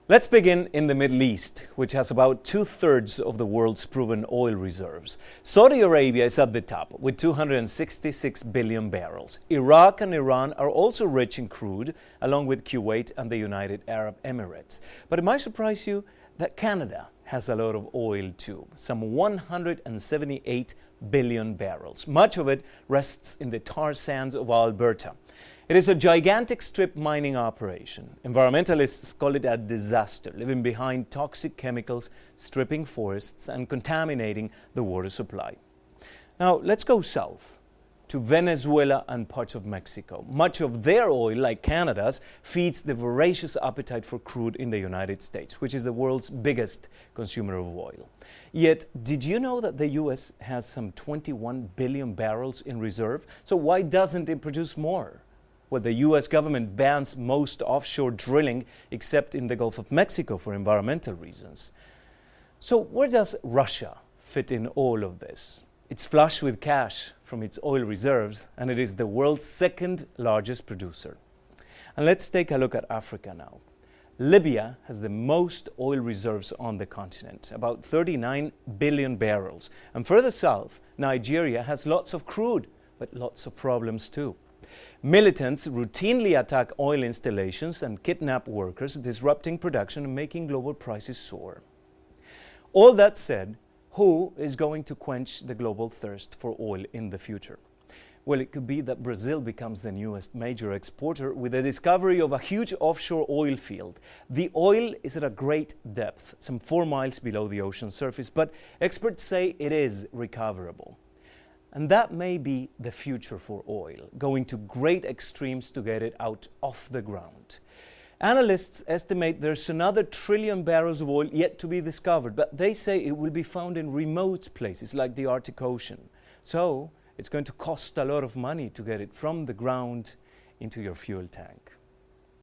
Let's begin in the Middle East, which has about 2/3 of the world's proven oil reserves. Saudi Arabia is at the top with 266 billion barrels. Iraq and Iran are also rich in crude, along with Kuwait and the United Arab Emirates. But it might surprise you that Canada has a lot of oil too, some 178 billion barrels. Much of it rests in the tar sands of Alberta. It is a gigantic strip mining operation. Environmentalists call it a disaster, leaving behind toxic chemicals, stripping forests, and contaminating the water supply. Now, let's go south to Venezuela and parts of Mexico. Much of their oil, like Canada's, feeds the voracious appetite for crude in the United States, which is the world's biggest consumer of oil. Yet, did you know that the U.S. has some 21 billion barrels in reserve? So why doesn't it produce more? Well, the U.S. government bans most offshore drilling except in the Gulf of Mexico for environmental reasons. So where does Russia fit in all of this? It's flush with cash from its oil reserves, and it is the world's second largest producer. And let's take a look at Africa now. Libya has the most oil reserves on the continent, about 39 billion barrels. And further south, Nigeria has lots of crude, but lots of problems too. Militants routinely attack oil installations and kidnap workers, disrupting production and making global prices soar. All that said, who is going to quench the global thirst for oil in the future? Well, it could be that Brazil becomes the newest major exporter with the discovery of a huge offshore oil field. The oil is at a great depth, some 4 miles below the ocean surface, but experts say it is recoverable. And that may be the future for oil, going to great extremes to get it out off the ground. Analysts estimate there's another 1 trillion barrels of oil yet to be discovered, but they say it will be found in remote places like the Arctic Ocean. So it's going to cost a lot of money to get it from the ground into your fuel tank.